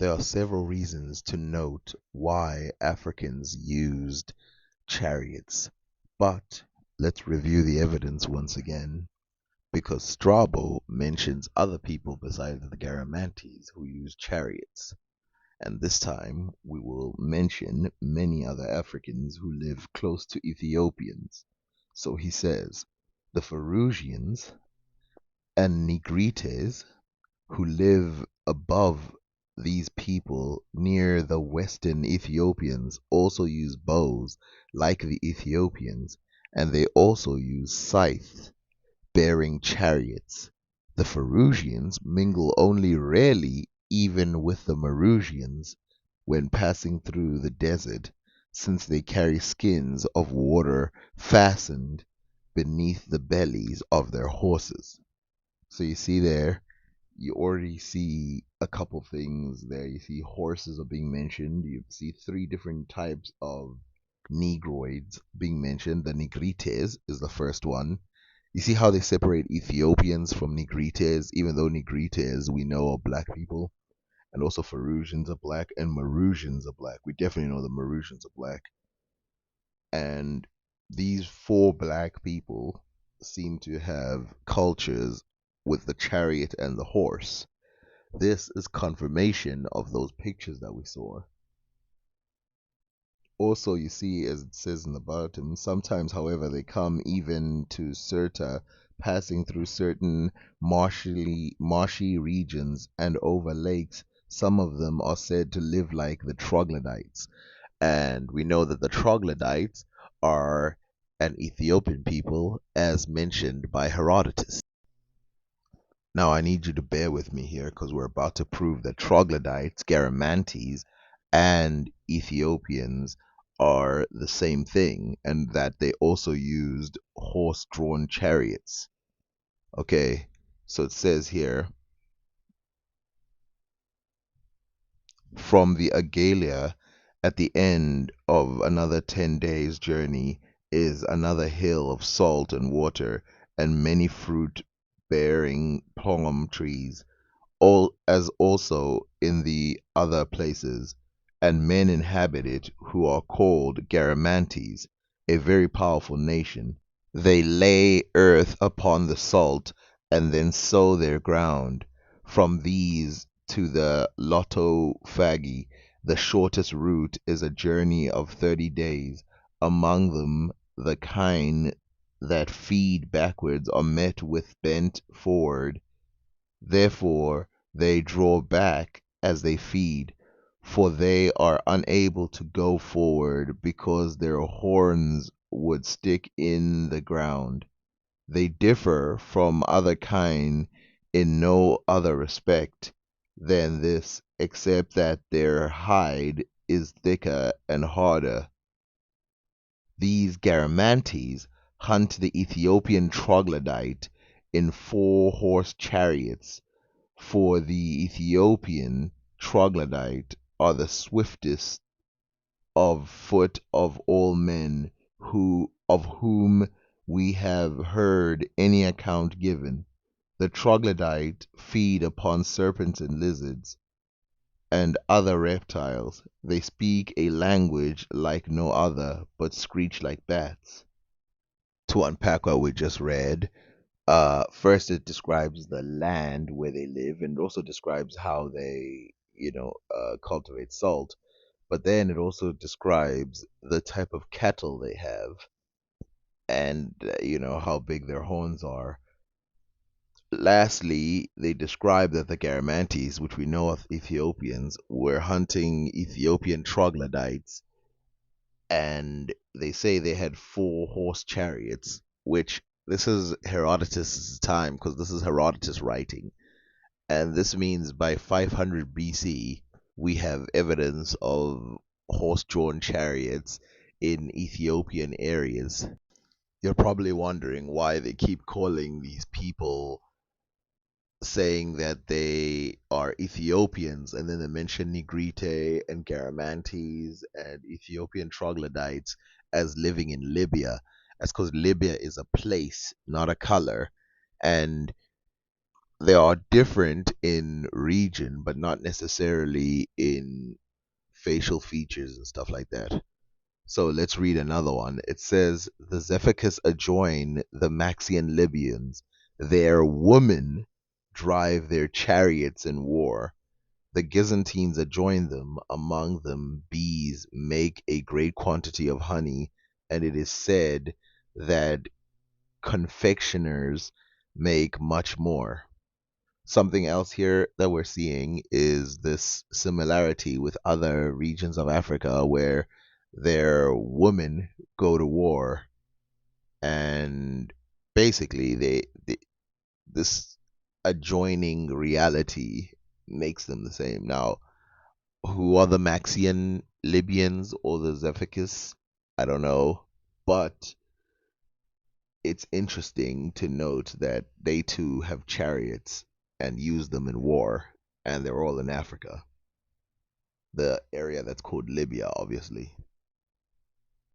There are several reasons to note why Africans used chariots, but let's review the evidence once again, because Strabo mentions other people besides the Garamantes who used chariots. And this time we will mention many other Africans who live close to Ethiopians. So he says, the Pharusians and Nigrites who live above these people near the western Ethiopians also use bows like the Ethiopians, and they also use scythes bearing chariots. The Pharusians mingle only rarely even with the Marusians when passing through the desert, since they carry skins of water fastened beneath the bellies of their horses. So you see there, you already see a couple things there. You see horses are being mentioned. You see three different types of negroids being mentioned. The Nigrites is the first one. You see how they separate Ethiopians from Nigrites, even though Nigrites we know are black people, and also Pharusians are black and Marusians are black. We definitely know the Marusians are black. And these four black people seem to have cultures with the chariot and the horse. This is confirmation of those pictures that we saw. Also, you see, as it says in the bottom, sometimes, however, they come even to Sirta, passing through certain marshy regions and over lakes. Some of them are said to live like the troglodytes. And we know that the troglodytes are an Ethiopian people, as mentioned by Herodotus. Now, I need you to bear with me here because we're about to prove that troglodytes, Garamantes, and Ethiopians are the same thing and that they also used horse drawn chariots. Okay, so it says here from the Agalia at the end of another 10 days' journey is another hill of salt and water and many fruit bearing palm trees all as also in the other places, and men inhabit it who are called Garamantes, a very powerful nation. They lay earth upon the salt, and then sow their ground. From these to the Lotofagi, the shortest route is a journey of 30 days. Among them, the kine that feed backwards are met with bent forward. Therefore they draw back as they feed, for they are unable to go forward because their horns would stick in the ground. They differ from other kine in no other respect than this, except that their hide is thicker and harder. These Garamantes hunt the Ethiopian troglodyte in 4-horse chariots, for the Ethiopian troglodyte are the swiftest of foot of all men of whom we have heard any account given. The troglodyte feed upon serpents and lizards and other reptiles. They speak a language like no other, but screech like bats. To unpack what we just read, first it describes the land where they live and also describes how they, cultivate salt. But then it also describes the type of cattle they have and, how big their horns are. Lastly, they describe that the Garamantes, which we know of Ethiopians, were hunting Ethiopian troglodytes, and they say they had 4-horse chariots, which this is Herodotus' time because this is Herodotus writing. And this means by 500 BC, we have evidence of horse drawn chariots in Ethiopian areas. You're probably wondering why they keep calling these people saying that they are Ethiopians, and then they mention Negrite and Garamantes and Ethiopian troglodytes as living in Libya. That's because Libya is a place, not a color. And they are different in region, but not necessarily in facial features and stuff like that. So let's read another one. It says the Zephyrus adjoin the Maxian Libyans. Their women drive their chariots in war. The Byzantines adjoin them. Among them, bees make a great quantity of honey, and it is said that confectioners make much more. Something else here that we're seeing is this similarity with other regions of Africa where their women go to war and basically this adjoining reality makes them the same. Now, who are the Maxian Libyans or the Zephyrus? I don't know, but it's interesting to note that they too have chariots and use them in war, and they're all in Africa, the area that's called Libya, obviously.